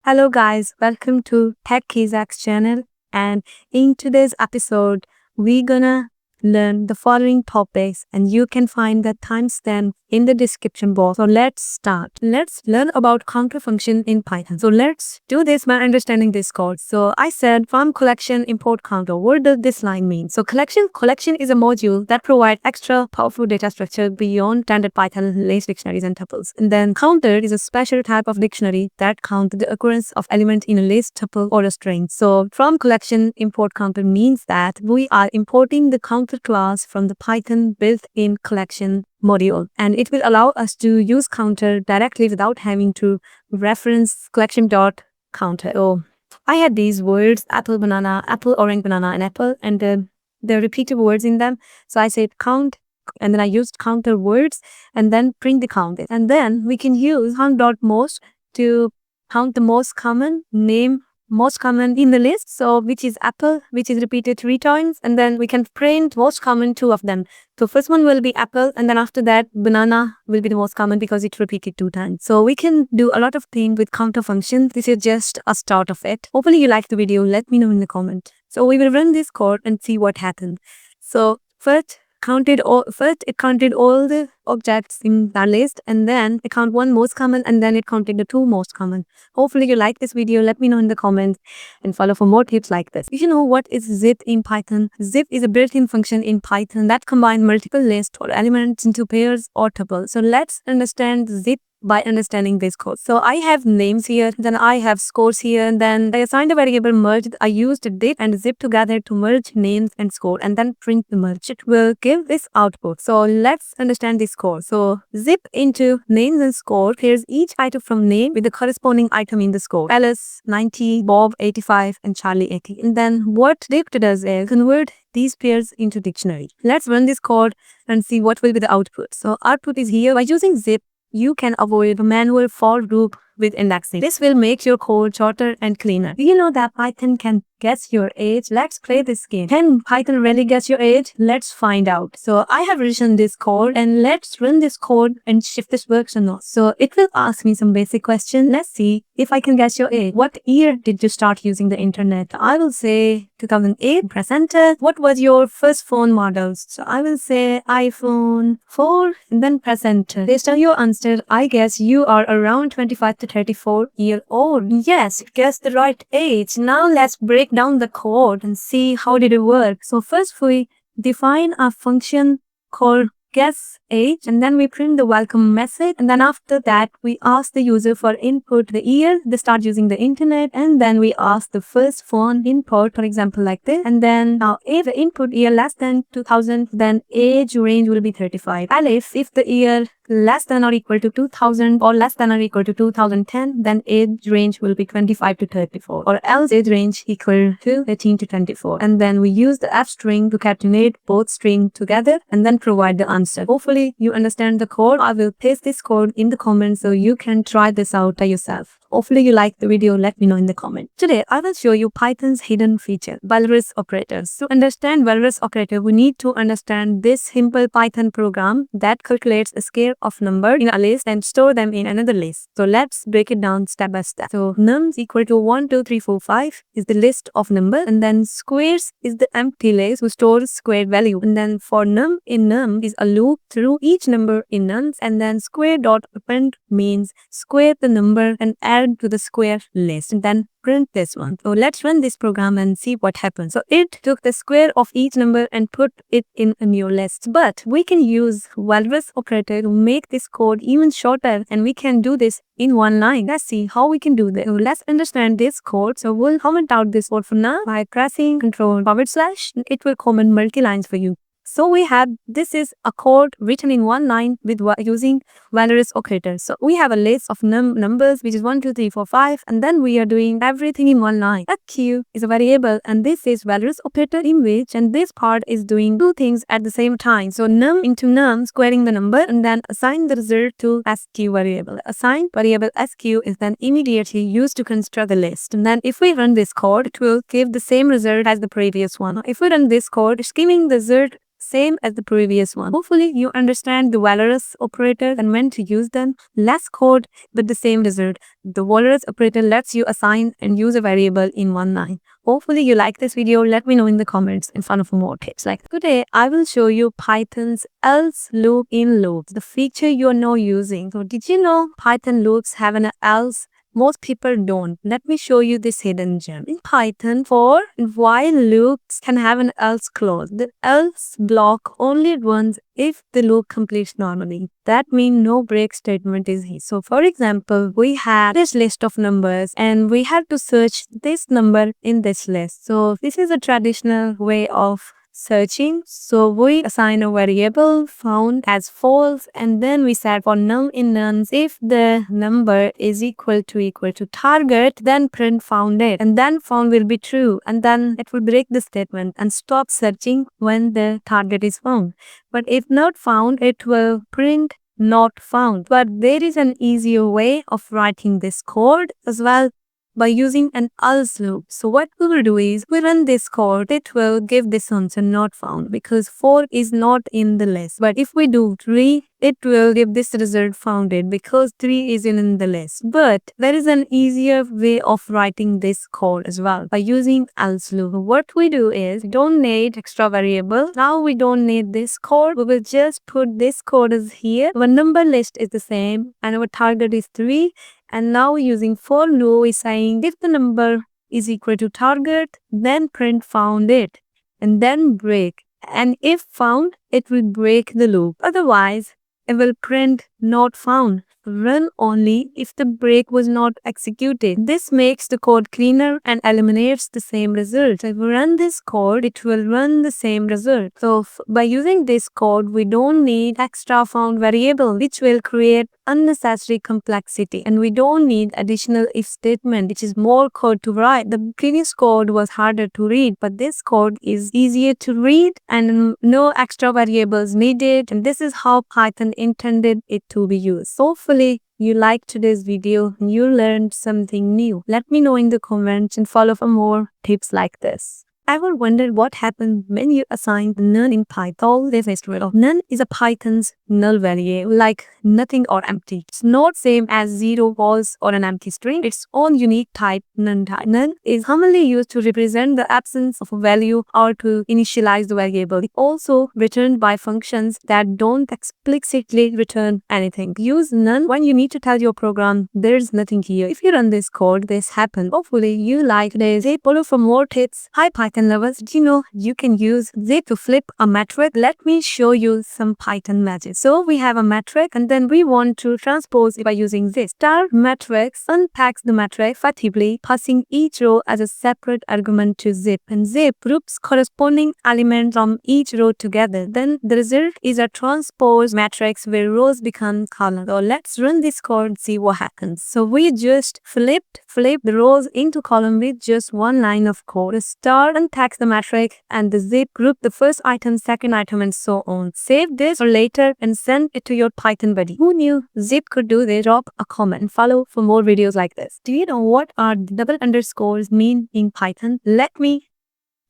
Hello guys, welcome to Tech Kizak's channel, and in today's episode we're gonna learn the following topics, and you can find the timestamp in the description box. So let's start. Let's learn about counter function in Python. So let's do this by understanding this code. So I said from collection import counter. What does this line mean? So collection is a module that provides extra powerful data structure beyond standard Python list dictionaries and tuples. And then counter is a special type of dictionary that counts the occurrence of element in a list, tuple, or a string. So from collection import counter means that we are importing the counter class from the Python built-in collection module, and it will allow us to use counter directly without having to reference collection.counter. Oh, I had these words: apple, banana, apple, orange, banana, and apple, and the repeated words in them. So I said count, and then I used counter words and then print the count. And then we can use count.most to count the most common name, most common in the list. So which is apple, which is repeated 3 times, and then we can print most common 2 of them. So first one will be apple, and then after that banana will be the most common because it's repeated 2 times. So we can do a lot of things with counter functions. This is just a start of it. Hopefully you like the video. Let me know in the comment. So we will run this code and see what happened. So first it counted all the objects in that list, and then it counted one most common, and then it counted the 2 most common. Hopefully you like this video. Let me know in the comments and follow for more tips like this. If you know what is zip in Python, zip is a built-in function in Python that combines multiple lists or elements into pairs or tuples. So let's understand zip by understanding this code. So I have names here, then I have scores here, and then I assigned a variable merge. I used dip and zip together to merge names and score, and then print the merge. It will give this output. So let's understand this code. So zip into names and score pairs each item from name with the corresponding item in the score. Alice 90, Bob 85, and Charlie 80. And then what dip does is convert these pairs into dictionary. Let's run this code and see what will be the output. So output is here. By using zip, you can avoid a manual for loop with indexing. This will make your code shorter and cleaner. Do you know that Python can guess your age? Let's play this game. Can Python really guess your age? Let's find out. So I have written this code, and let's run this code and see if this works or not. So it will ask me some basic questions. Let's see if I can guess your age. What year did you start using the internet? I will say 2008. Press enter. What was your first phone model? So I will say iPhone 4, and then press enter. Based on your answer, I guess you are around 25 to 34-year-old. Yes, guess the right age. Now let's break down the code and see how did it work. So first we define a function called guess age, and then we print the welcome message, and then after that we ask the user for input the year they start using the internet, and then we ask the first phone input, for example like this, and then now if the input year less than 2000, then age range will be 35. And if the year less than or equal to 2000 or less than or equal to 2010, then age range will be 25 to 34, or else age range equal to 18 to 24. And then we use the f string to concatenate both strings together and then provide the answer. Hopefully you understand the code. I will paste this code in the comments so you can try this out by yourself. Hopefully you like the video. Let me know in the comment. Today I will show you Python's hidden feature, Walrus operators. To understand Walrus operator, we need to understand this simple Python program that calculates a scale of number in a list and store them in another list. So let's break it down step by step. So nums equal to 1, 2, 3, 4, 5 is the list of number, and then squares is the empty list which stores square value, and then for num in num is a loop through each number in nums, and then square dot append means square the number and add to the square list, and then print this one. So let's run this program and see what happens. So it took the square of each number and put it in a new list. But we can use Walrus operator to make this code even shorter, and we can do this in one line. Let's see how we can do this. So let's understand this code. So we'll comment out this code for now by pressing Ctrl//. It will comment multi-lines for you. So we have, this is a code written in one line with using Walrus operator. So we have a list of numbers which is 1, 2, 3, 4, 5, and then we are doing everything in one line. A q is a variable, and this is Walrus operator in which, and this part is doing 2 things at the same time. So num into num, squaring the number, and then assign the result to sq variable. Assign variable sq is then immediately used to construct the list. And then if we run this code, it will give the same result as the previous one. If we run this code, it's giving the result same as the previous one. Hopefully you understand the Walrus operator and when to use them. Less code but the same result. The Walrus operator lets you assign and use a variable in one line. Hopefully you like this video. Let me know in the comments and follow for more tips. Like today, I will show you Python's else loop in loops, the feature you are now using. So did you know Python loops have an else? Most people don't. Let me show you this hidden gem. In Python, for and while loops can have an else clause. The else block only runs if the loop completes normally. That means no break statement is here. So for example, we have this list of numbers and we have to search this number in this list. So this is a traditional way of searching. So we assign a variable found as false and then we set for num in nuns. If the number is equal to target, then print founded and then found will be true and then it will break the statement and stop searching when the target is found. But if not found, it will print not found. But there is an easier way of writing this code as well, by using an else loop. So what we will do is we run this code, it will give this answer not found because 4 is not in the list. But if we do 3, it will give this result founded because 3 is in the list. But there is an easier way of writing this code as well by using else loop. What we do is we don't need extra variable. Now we don't need this code. We will just put this code as here. Our number list is the same and our target is 3. And now using for loop is saying if the number is equal to target, then print founded and then break. And if found, it will break the loop. Otherwise, it will print not found. Run only if the break was not executed. This makes the code cleaner and eliminates the same result. If we run this code, it will run the same result. So by using this code, we don't need extra found variable, which will create unnecessary complexity. And we don't need additional if statement, which is more code to write. The previous code was harder to read, but this code is easier to read and no extra variables needed. And this is how Python intended it to be used. Hopefully you liked today's video and you learned something new. Let me know in the comments and follow for more tips like this. Ever wondered what happens when you assign none in Python? This is riddle. None is a Python's null variable, like nothing or empty. It's not same as 0, false or an empty string. Its own unique type, none type. None is commonly used to represent the absence of a value or to initialize the variable. It's also returned by functions that don't explicitly return anything. Use none when you need to tell your program there's nothing here. If you run this code, this happens. Hopefully you like today's tip. Follow for more tips. Hi Python lovers, did you know you can use zip to flip a metric? Let me show you some Python magic. So we have a metric and then we want to transpose it by using this. Star matrix unpacks the metric effectively, passing each row as a separate argument to zip, and zip groups corresponding elements from each row together. Then the result is a transpose matrix where rows become columns. So let's run this code and see what happens. So we just flipped the rows into column with just one line of code. A star unpacks the metric and the zip group the first item, second item, and so on. Save this for later and send it to your Python buddy. Who knew zip could do this? Drop a comment and follow for more videos like this. Do you know what are double underscores mean in Python? Let me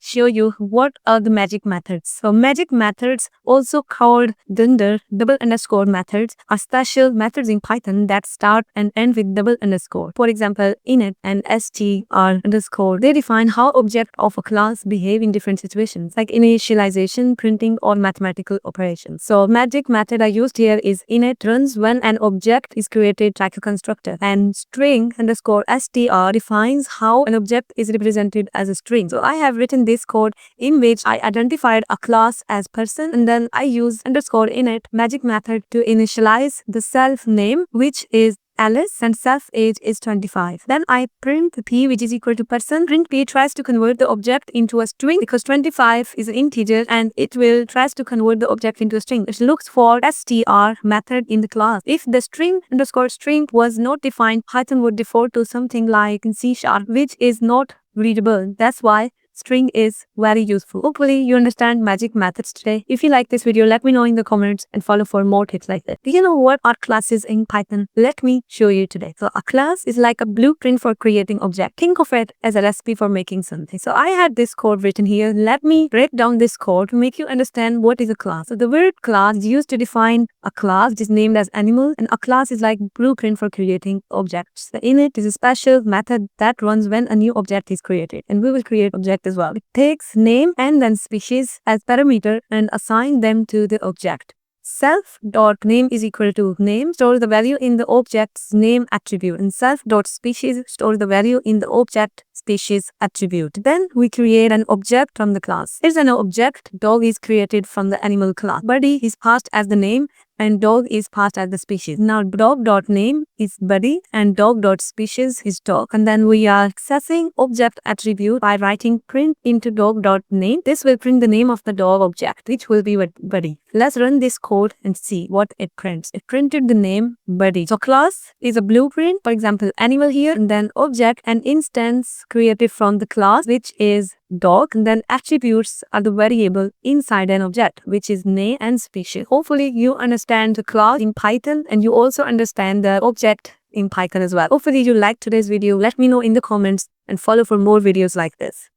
show you what are the magic methods. So magic methods, also called dunder double underscore methods, are special methods in Python that start and end with double underscore. For example, init and str underscore, they define how objects of a class behave in different situations like initialization, printing, or mathematical operations. So magic method I used here is init, runs when an object is created like a constructor, and string underscore str defines how an object is represented as a string. So I have written this code in which I identified a class as person and then I use underscore init magic method to initialize the self name, which is Alice, and self age is 25. Then I print p, which is equal to person. Print p tries to convert the object into a string because 25 is an integer and it will tries to convert the object into a string. It looks for str method in the class. If the string underscore string was not defined, Python would default to something like C#, which is not readable. That's why string is very useful. Hopefully you understand magic methods today. If you like this video, let me know in the comments and follow for more tips like this. Do you know what are classes in Python? Let me show you today. So a class is like a blueprint for creating object. Think of it as a recipe for making something. So I had this code written here. Let me break down this code to make you understand what is a class. So the word class is used to define a class which is named as animal, and a class is like blueprint for creating objects. The init is a special method that runs when a new object is created, and we will create object as well. It takes name and then species as parameter and assign them to the object. Self.name is equal to name stores the value in the object's name attribute, and self.species stores the value in the object species attribute. Then we create an object from the class. Here's an object. Dog is created from the animal class. Buddy is passed as the name and dog is passed as the species. Now dog.name is buddy and dog.species is dog. And then we are accessing object attribute by writing print into dog.name. This will print the name of the dog object, which will be buddy. Let's run this code and see what it prints. It printed the name buddy. So class is a blueprint, for example, animal here, and then object and instance created from the class, which is dog, and then attributes are the variable inside an object, which is name and species. Hopefully you understand the class in Python and you also understand the object in Python as well. Hopefully you liked today's video. Let me know in the comments and follow for more videos like this.